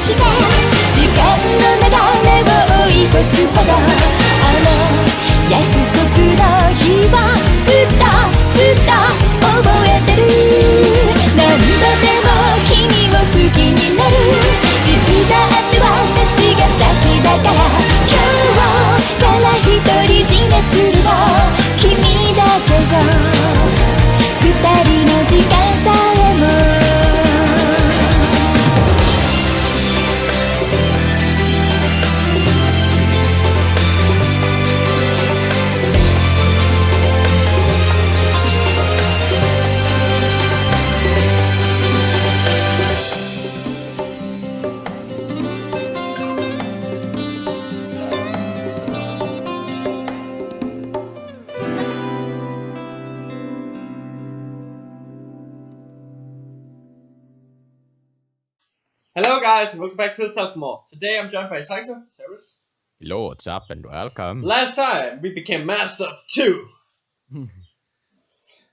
して時間の流れを追い越すほど約束の日はずっと覚えてる何度でも君を好きになるいつだって私が先だから今日から独り占めするの君だけど二人の時間さえもHello guys, and welcome back to Salthemor. Today I'm joined by Salth. Hello, what's up and welcome. Last time we became Master of 2.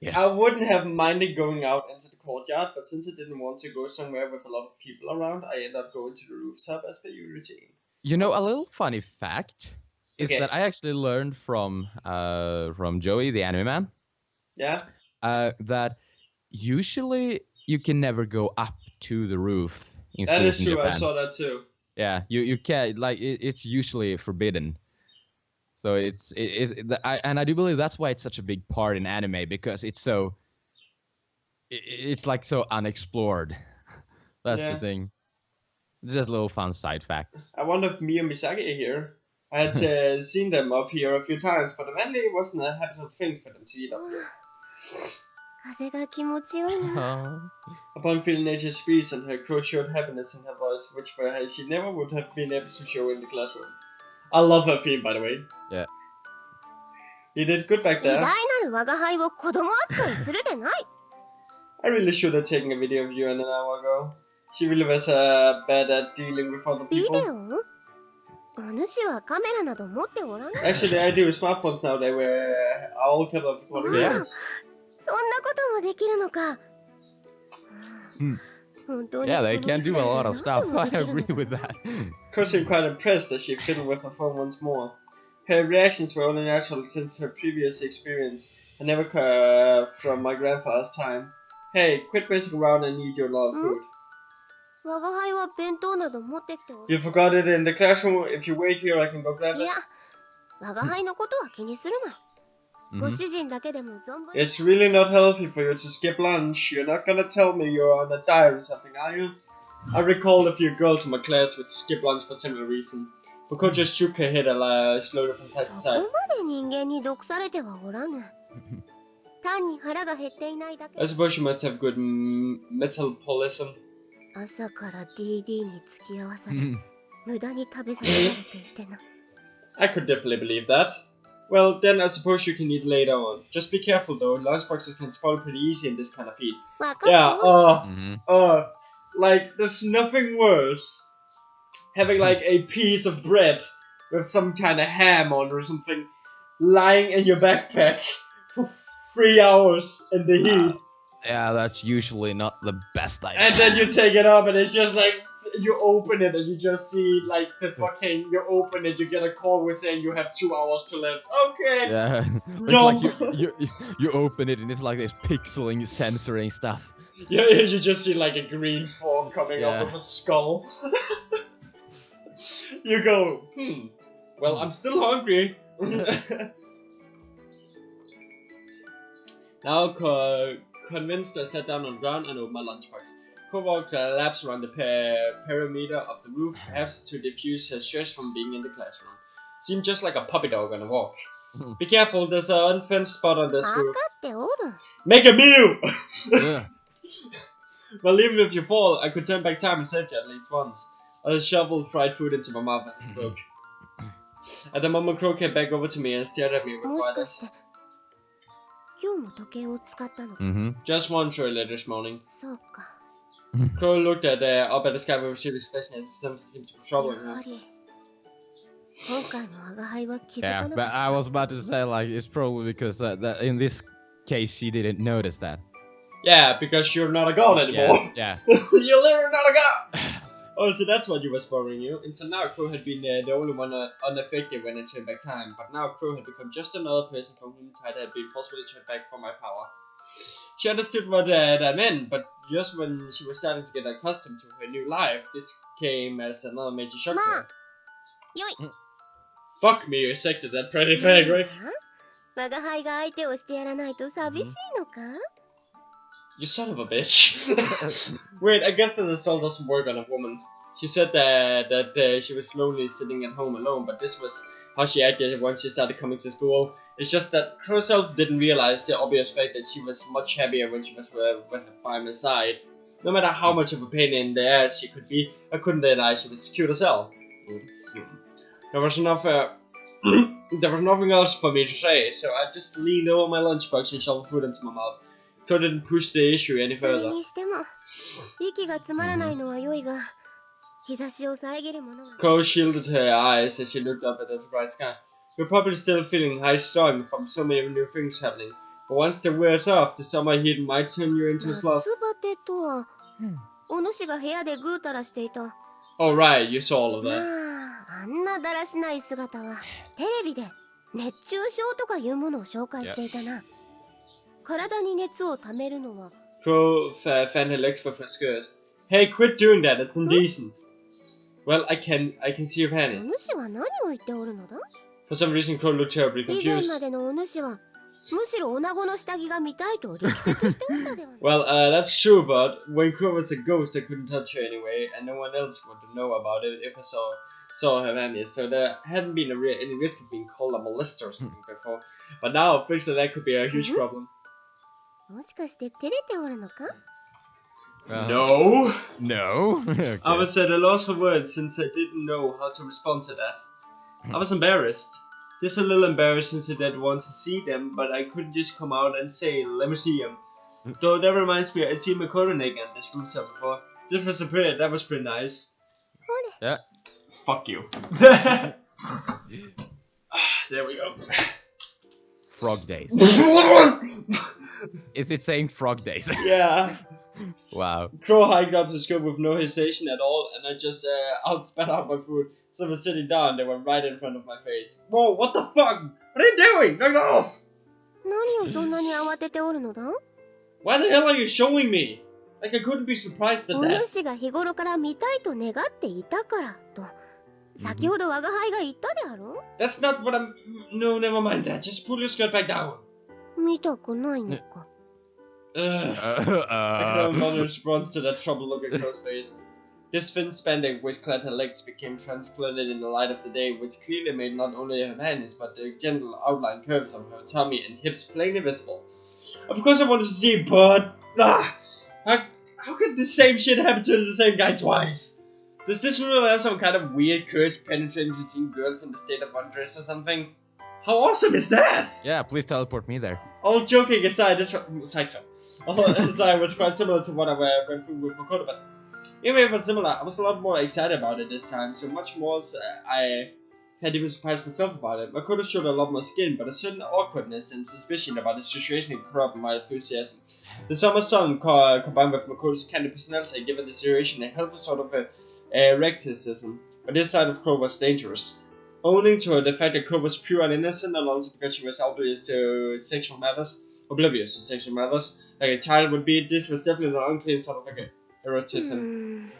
Yeah. I wouldn't have minded going out into the courtyard, but since I didn't want to go somewhere with a lot of people around, I ended up going to the rooftop as per your routine. You know, a little funny fact is Okay. that I actually learned from Joey, the anime man, Yeah? that usually you can never go up to the roof in That schools is in true, I Japan. saw that too. Yeah, you can't, like, it's usually forbidden. So and I do believe that's why it's such a big part in anime, because it's so, it's like so unexplored. That's Yeah. the thing. Just a little fun side fact. I wonder if Mio Misaki are here. I had seen them up here a few times, but evidently it wasn't a habitual thing for them to eat up here. 風が気持ちよいな Upon feeling nature's breeze and her crow showed happiness in her voice, which she never would have been able to show in the classroom. I love her theme, by the way. Yeah. You did good back 偉大 there. なる我が輩を子供扱いするでない I really should have taken a video of you an hour ago. She really was bad at dealing with other ビデ people. オお主はカメラなど持っておらん Actually, I do. Smartphones now, they were all capable of recording Yeah. videos. そんなこともできるのか Hmm. 本当に Yeah, they この can 一 do 台 a で lot of 何 stuff. でも I できるの agree with that. Of course, I'm quite impressed as she fiddled with her phone once more. Her reactions were only natural since her previous experience, and never from my grandfather's time. Hey, quit messing around and eat your lot of food. 我が輩は弁当など持ってきておる You forgot it in the classroom. If you wait here, I can go grab い it. や我が輩のことは気にするな、ご Mhm. 主人だけでも存分 It's really not healthy for you to skip lunch. You're not gonna tell me you're on a diet or something, are you? I recall a few girls in my class would skip lunch for similar reason. Boko just shook her head slowly from side to そこ side. まで人間に毒されてはおらぬ単に腹が減っていないだけ I suppose you must have good metabolism. 朝から DD に付き合わされ Mhm. 無駄に食べさせられていてな I could definitely believe that. Well, then I suppose you can eat later on. Just be careful though, lunchboxes can spoil pretty easy in this kind of heat. 分かった Yeah, よ Mhm. like, there's nothing worse having like a piece of bread with some kind of ham on or something lying in your backpack for 3 hours in the heat. Yeah, that's usually not the best idea. And then you take it up and it's just like, you open it and you just see like the fucking, you open it, you get a call with saying you have 2 hours to live. Okay. Yeah, No. it's like you open it and it's like this pixeling, censoring stuff. Yeah, you just see like a green form coming off Yeah. of a skull. You go, well, I'm still hungry. Now, convinced, I sat down on the ground and opened my lunchbox. Co-walked laps around the perimeter of the roof, perhaps to diffuse her stress from being in the classroom. Seemed just like a puppy dog on a walk. Be careful, there's an unfenced spot on this 分か roof. っておる Make a meal! Yeah. Well, even if you fall, I could turn back time and save you at least once. I shoveled fried food into my mouth as I spoke. At the moment, Crow came back over to me and stared at me with もし wide か eyes. して今日も時計を使ったのか Mhm. Just once earlier this morning. そうか Crow looked up at the sky with a serious expression and something seems to be や troubling は her. り今回の我が輩は気づ Yeah, かな but か I っ was about to say, like, it's probably because that in this case she didn't notice that. Yeah, because you're not a god anymore. Yeah. You're literally not a god! Oh, so that's what was bothering you. Until now, Crow had been the only one unaffected when I turned back time. But now Crow had become just another person from whom Tide had been forcefully turned back for my power. She understood what that meant, but just when she was starting to get accustomed to her new life, this came as another major shock to her. よい Fuck me, you accepted that pretty fag, right? 我が輩が相手をしてやらないと寂しいのか You son of a bitch. Wait, I guess that assault doesn't work on a woman. She said that she was slowly sitting at home alone, but this was how she acted once she started coming to school. It's just that herself didn't realize the obvious fact that she was much happier when she was by my side. No matter how much of a pain in the ass she could be, I couldn't deny she was cute as hell. There was enough. There was nothing else for me to say, so I just leaned over my lunchbox and shoveled food into my mouth. Crow didn't push the issue any それ further. にしても息が詰まらないのは良いが日差しを遮るものが Crow shielded her eyes as she looked up at the bright sky. You're probably still feeling high-strung from so many new things happening, but once the wears off, the summer heat might turn you into a 夏 sloth. バテとはお主が部屋でぐうたらしていた Oh right, you saw all of ま that. ああんなだらしない姿はテレビで熱中症とかいうものを紹介していたな体に熱をためるのは Crow fanned her legs with her skirt. Hey, quit doing that, it's indecent. Well, I can see your お panties. 主は何を言っておるのだ For some reason, Crow looked terribly 以前 confused. までのお主はむしろ女子の下着が見たいと力説しておったではない Well, that's true, but when Crow was a ghost, I couldn't touch her anyway, and no one else would know about it if I saw her panties. So there hadn't been any risk of being called a molester or something before. But now, fixing that could be a huge problem. もしかして照れておるのか No. No. Okay. I was at a loss for words since I didn't know how to respond to that. I was embarrassed. Just a little embarrassed since I didn't want to see them, but I couldn't just come out and say, let me see them. Though that reminds me, I seen Makoto naked on this rooftop before. That was pretty nice. ほれ Yeah. Fuck you. There we go. Frog days. Is it saying frog days? Yeah. Wow. Crow hiked up the scope with no hesitation at all, and I just outspat out my food. So I was sitting down, they were right in front of my face. Whoa, what the fuck? What are you doing? Knock it off! 何をそんなに慌てておるのだ Why the hell are you showing me? Like I couldn't be surprised at お that. 主が日頃から見たいと願っていたからと先ほど我が輩が言ったであろ That's not what I'm... No, never mind that. Just pull your skirt back down. 見たくないのか Ugh. I couldn't mount a response to that troubled look at Crow's face. This thin spandex which clad her legs became transparent in the light of the day, which clearly made not only her panties, but the gentle outline curves of her tummy and hips plainly visible. Of course I wanted to see, but... How could the same shit happen to the same guy twice? Does this really have some kind of weird curse penetrating to seeing girls in the state of undress or something? How awesome is that? Yeah, please teleport me there. All joking aside, this was quite similar to what I went through with Makoto, but even if it was similar, I was a lot more excited about it this time, so much more so I had even surprised myself about it. Makoto showed a lot more skin, but a certain awkwardness and suspicion about the situation corrupted my enthusiasm. The summer sun combined with Makoto's candid personality given the situation a helpful sort of recticism, but this side of Crow was dangerous. Owing to the fact that Crow was pure and innocent, and also because she was oblivious to sexual matters, like a child would be, this was definitely an unclean sort of like eroticism.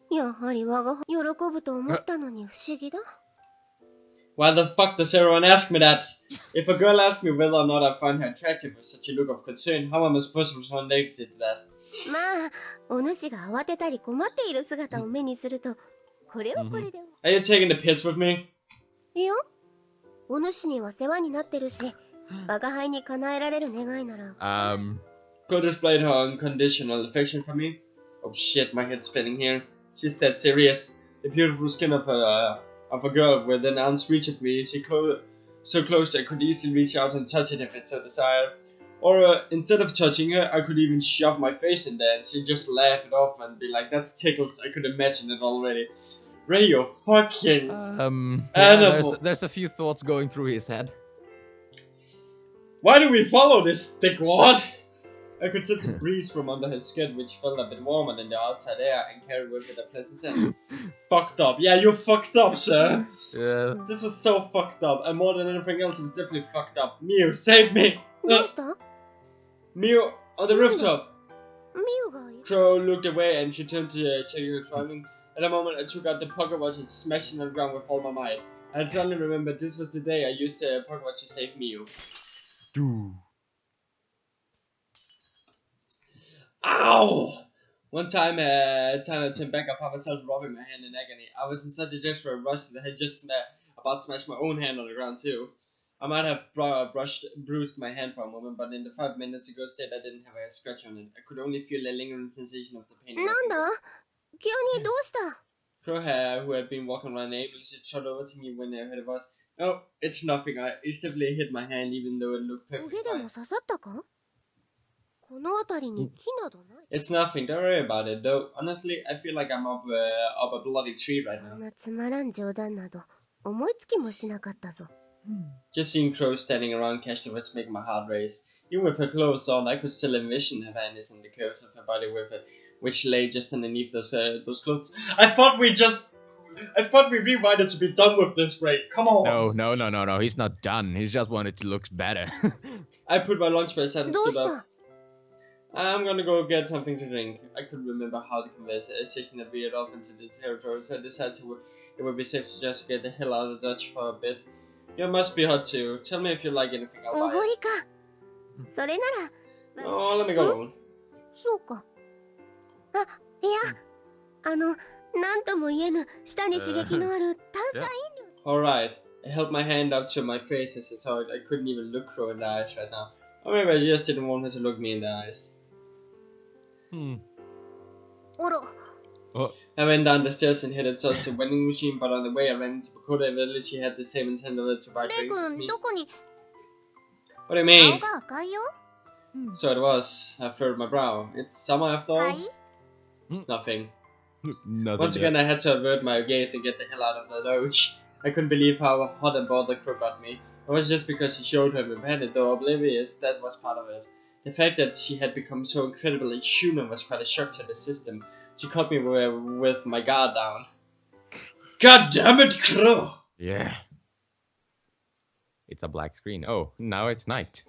やはり我が輩喜ぶと思ったのに不思議だ Why the fuck does everyone ask me that? If a girl asks me whether or not I find her attractive with such a look of concern, how am I supposed to respond negatively to that? まあお主が慌てたり困っている姿を目にするとこれはこれで Are you taking the piss with me? いやお主には世話になってるし我が輩に叶えられる願いなら Crow displayed her unconditional affection for me. Oh shit, my head's spinning here. She's that serious. The beautiful skin of a girl within arm's reach of me. So close that I could easily reach out and touch it if it so desired. Or instead of touching her, I could even shove my face in there and she'd just laugh it off and be like, "That's tickles." I could imagine it already. Ray, you fucking animal. There's a few thoughts going through his head. Why do we follow this dickwad? I could sense a breeze from under her skin, which felt a bit warmer than the outside air and carried with it a pleasant scent. Fucked up. Yeah, you're fucked up, sir. Yeah. This was so fucked up, and more than anything else, it was definitely fucked up. Mew, save me! どうした？ Mew, on the rooftop! ミウがいる。 Crow looked away and she turned to check her surroundings. At a moment, I took out the pocket watch and smashed it on the ground with all my might. I suddenly remembered this was the day I used the pocket watch to save Mew. Dude. Ow! One time I turned back, I found myself rubbing my hand in agony. I was in such a desperate rush that I had just about smashed my own hand on the ground too. I might have bruised my hand for a moment, but in the 5 minutes ago state I didn't have a scratch on it. I could only feel the lingering sensation of the pain. なんだ？急にどうした？ Crow hair, who had been walking around aimlessly, shot over to me when I heard a voice. Oh, it's nothing. I instantly hit my hand even though it looked 腕 perfectly で fine. も刺さったか？この辺りに木などない。 It's nothing, don't worry about it though. Honestly, I feel like I'm up a bloody tree right そん now. なつまらん冗談など思いつきもしなかったぞ。 Just seeing Crow standing around casually was making my heart race. Even with her clothes on, I could still envision her hands and the curves of her body with it, which lay just underneath those clothes. I thought we rewinded to be done with this break. Come on. No. He's not done. He's just wanted to look better. I put my lunchbox aside and どう stood し up. た？ I'm gonna go get something to drink. I couldn't remember how the conversation had veered off into the territory, so I decided it would be safe to just get the hell out of Dutch for a bit. You must be hot too. Tell me if you like anything. I'll お buy ご it. りか。それなら。 Oh, let me go alone. そうか。あ、いや、なんとも言えぬ舌に刺激のある炭酸飲料。 Alright. I held my hand up to my face as I thought I couldn't even look Crow in the eyes right now. Or maybe I just didn't want her to look me in the eyes. あら。 Oh. I went down the stairs and headed towards the vending machine, but on the way I ran into Bakota and realized she had the same intent of it to buy レイ drinks as 君、 me. どこに？ What do you 顔 mean? が赤いよ。 So it was. I furrowed my brow. It's summer after all? はい。 Nothing. Nothing. Once again, I had to avert my gaze and get the hell out of the lodge. I couldn't believe how hot and bothered Crow got me. It was just because she showed her independent, though oblivious, that was part of it. The fact that she had become so incredibly human was quite a shock to the system. She caught me with my guard down. God damn it, Crow! Yeah. It's a black screen. Oh, now it's night.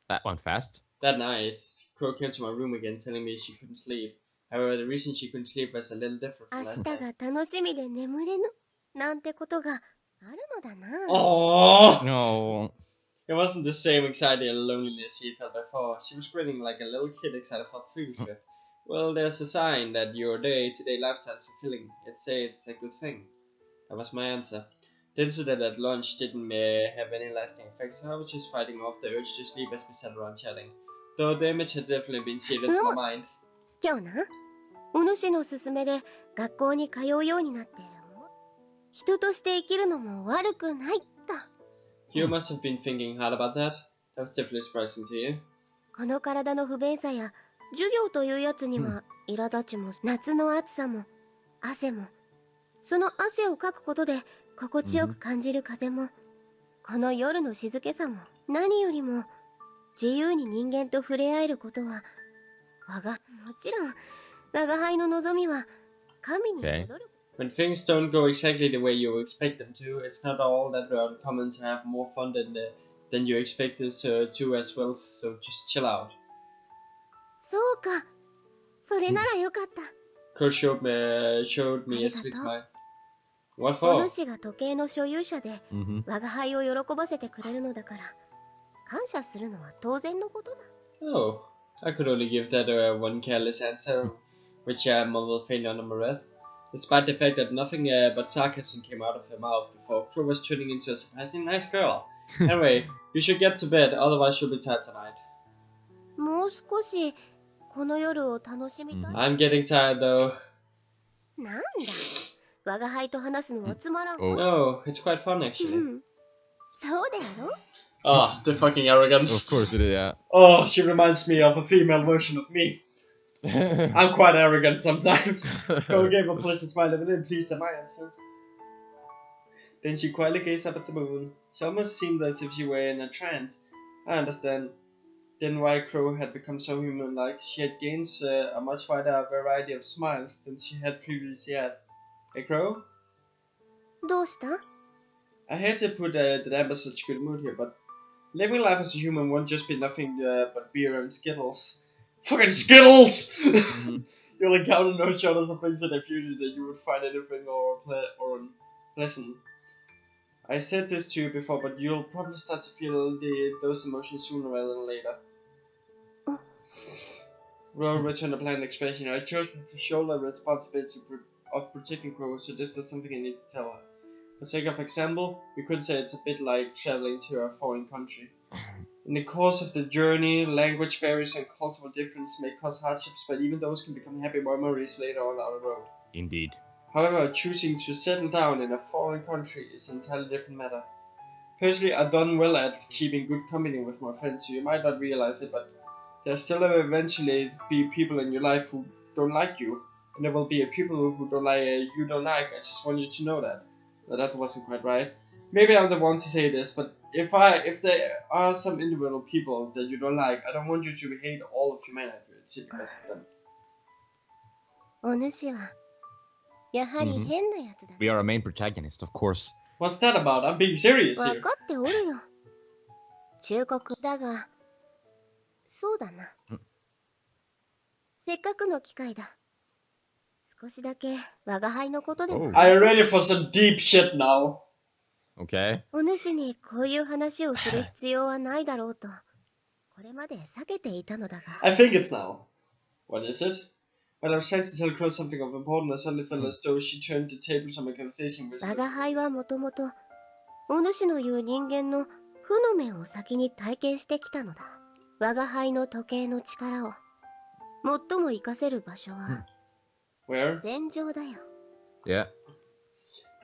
That one fast. That night, Crow came to my room again, telling me she couldn't sleep. However, the reason she couldn't sleep was a little different 明 from last 日 time. が楽しみで眠れぬなんてことがあるのだな。 Oh! No. It wasn't the same anxiety and loneliness she felt before. She was grinning like a little kid excited for the future. Well, there's a sign that your day-to-day lifestyle is fulfilling. I'd say it's a good thing. That was my answer. The incident at lunch didn't have any lasting effects, so I was just fighting off the urge to sleep as we sat around chatting. Though the image had definitely been seared into my mind. 今日な、お主の勧めで学校に通うようになって人として生きるのも悪くないだ。 You must have been thinking hard about that. That was definitely surprising to you. この体の不便さや授業というやつには苛立ちも夏の暑さも汗もその汗をかくことで心地よく感じる風もこの夜の静けさも何よりも自由に人間と触れ合えることはもちろん我が輩の望みは神に戻る。 When things don't go exactly the way you expect them to, it's not all that uncommon to have more fun than you expected to as well, so just chill out. そうか、それならよかった。 Crow showed me a sweet smile. What お for? 主が時計の所有者で我が輩を喜ばせてくれるのだから感謝するのは当然のことだ。 Oh, I could only give that one careless answer, which I mumbled faintly under my breath. Despite the fact that nothing but sarcasm came out of her mouth before, Crow was turning into a surprisingly nice girl. Anyway, you should get to bed, otherwise you'll be tired tonight. もう少しこの夜を楽しみたい。 I'm getting tired though. なんだ、我が輩と話すのはつまらん。 No, it's quite fun う actually. ん、そうであろ。 Oh, the fucking arrogance. Of course it is, yeah. Oh, she reminds me of a female version of me. I'm quite arrogant sometimes. Crow gave a pleasant smile and then pleased at my answer. Then she quietly gazed up at the moon. She almost seemed as if she were in a trance. I understand. then why Crow had become so human-like. She had gained a much wider variety of smiles than she had previously had. Hey, Crow? どうした？ I hate to put the damper such good mood here, but living life as a human won't just be nothing but beer and Skittles. Fucking Skittles! You'll encounter no shortage of things in the future that you would find anything or unpleasant. I said this to you before, but you'll probably start to feel those emotions sooner rather than later. Crow returned a planned expression. I chose to shoulder the responsibility of protecting Crow, so this was something I needed to tell her. For sake of example, we could say it's a bit like traveling to a foreign country. In the course of the journey, language barriers and cultural difference may cause hardships, but even those can become happy memories later on down the road. Indeed. However, choosing to settle down in a foreign country is an entirely different matter. Personally, I've done well at keeping good company with my friends, so you might not realize it, but there'll still eventually be people in your life who don't like you, and there will be people who don't like you don't like. I just want you to know that. But that wasn't quite right. Maybe I'm the one to say this, but if there are some individual people that you don't like, I don't want you to hate all of humanity because of them. お主はやはり変なやつだ。 We are a main protagonist, of course. What's that about? I'm being serious わ here. かっておるよ。忠告だが、そうだな。せっかくの機会だ。少しだけ我が輩のことでも。Are you ready for some deep shit now? Okay. お主にこういう話をする必要はないだろうと、これまで避けていたのだが。I think it's now. What is it? When I was trying to tell Crow something of importance, I suddenly felt as though she turned the tables on my conversation with 我が輩はもともと、お主の言う人間の負の面を先に体験してきたのだ。我が輩の時計の力を最も活かせる場所は、Where? 戦場だよ。Yeah.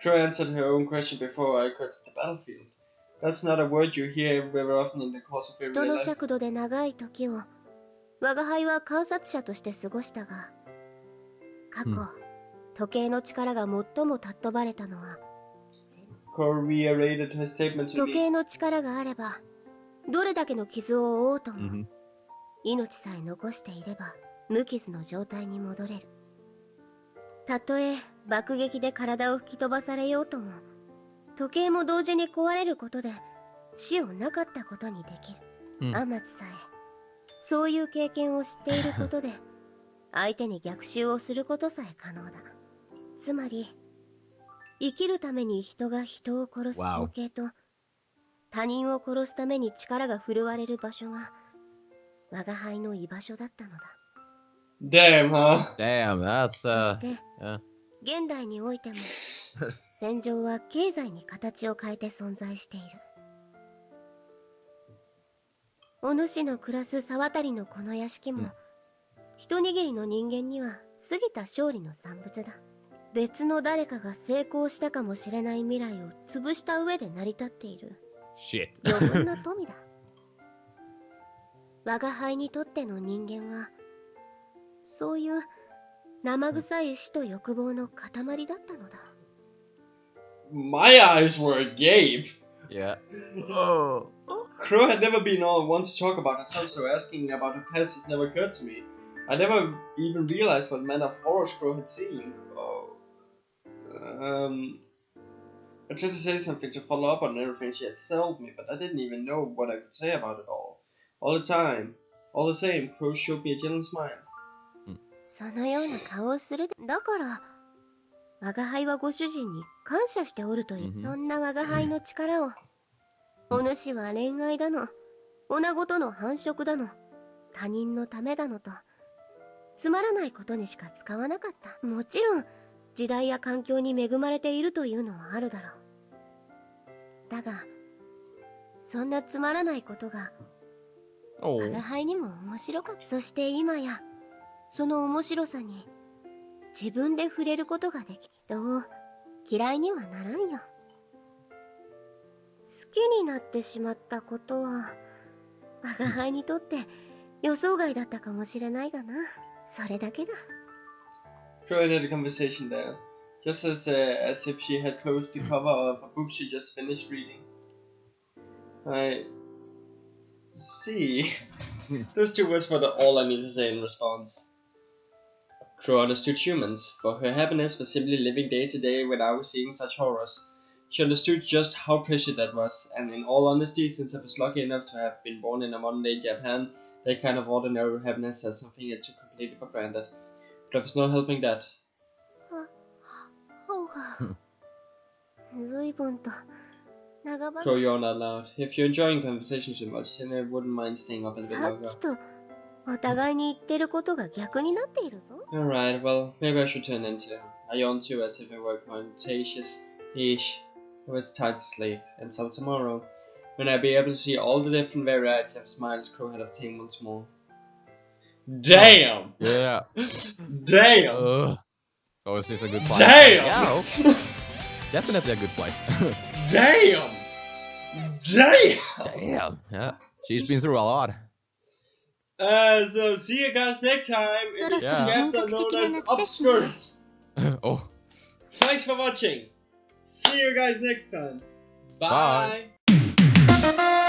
Crow answered her own question before I got to the battlefield. That's not a word you hear very often in the course of 人 everyday の life. 尺度で長い時を我が輩は観察者として過ごしたが、過去、時計の力が最も尊ばれたのは、Crow reiterated her statement to 時 me. 計の力があればどれだけの傷を負おうとも、命さえ残していれば無傷の状態に戻れる。たとえ爆撃で体を吹き飛ばされようとも、時計も同時に壊れることで死をなかったことにできる。アマツさえそういう経験を知っていることで相手に逆襲をすることさえ可能だ。つまり生きるために人が人を殺す光景と、他人を殺すために力が振るわれる場所が我が輩の居場所だったのだ。Damn, huh? Damn, that's そして、 yeah. 現代においても戦場は経済に形を変えて存在している。お主の暮らす沢渡りのこの屋敷も、一握りの人間には過ぎた勝利の産物だ。別の誰かが成功したかもしれない未来を潰した上で成り立っている Shit. 余分な富だ。我が輩にとっての人間はそういう生臭い死と欲望の塊だったのだ。 My eyes were agape. Yeah. Oh. Crow had never been one to talk about herself, so asking about her past has never occurred to me. I never even realized what manner of horrors Crow had seen. I tried to say something to follow up on everything she had told me, but I didn't even know what I could say about it all. All the time. All the same, Crow showed me a gentle smile. そのような顔をするで。だから我が輩はご主人に感謝しておるという、そんな我が輩の力をお主は恋愛だの、女子との繁殖だの、他人のためだのとつまらないことにしか使わなかった。もちろん時代や環境に恵まれているというのはあるだろう。だがそんなつまらないことが我が輩にも面白かった。そして今やその面白さに自分で触れることができ、人を嫌いにはならんよ。好きになってしまったことは我が輩にとって予想外だったかもしれないがな。それだけだ。 Crow ended the conversation there, just as if she had closed the cover of a book she just finished reading. I see. Those 2 words were all I need to say in response. Crow understood humans, for her happiness was simply living day to day without seeing such horrors. She understood just how precious that was, and in all honesty, since I was lucky enough to have been born in a modern-day Japan, that kind of ordinary happiness is something I took completely for granted. But there was no helping that. 随分と長場 Crow yawned out loud. If you're enjoying conversations too much, then I wouldn't mind staying up a bit さ longer. っきとお互いに言ってることが逆になっているぞ。 Alright, well, maybe I should turn into. I yawned too, as if it were contagious. Yeesh. It was time to sleep, and so tomorrow, when I'll be able to see all the different varieties of smiles Crow had obtained once more. Damn! Yeah. Damn! So is this a good fight? Damn! Yeah, okay. Definitely a good fight. Damn! Damn! Damn. Yeah. She's been through a lot. So see you guys next time in the Yeah. chapter known as Obscures. Oh. Thanks for watching. See you guys next time. Bye. Bye.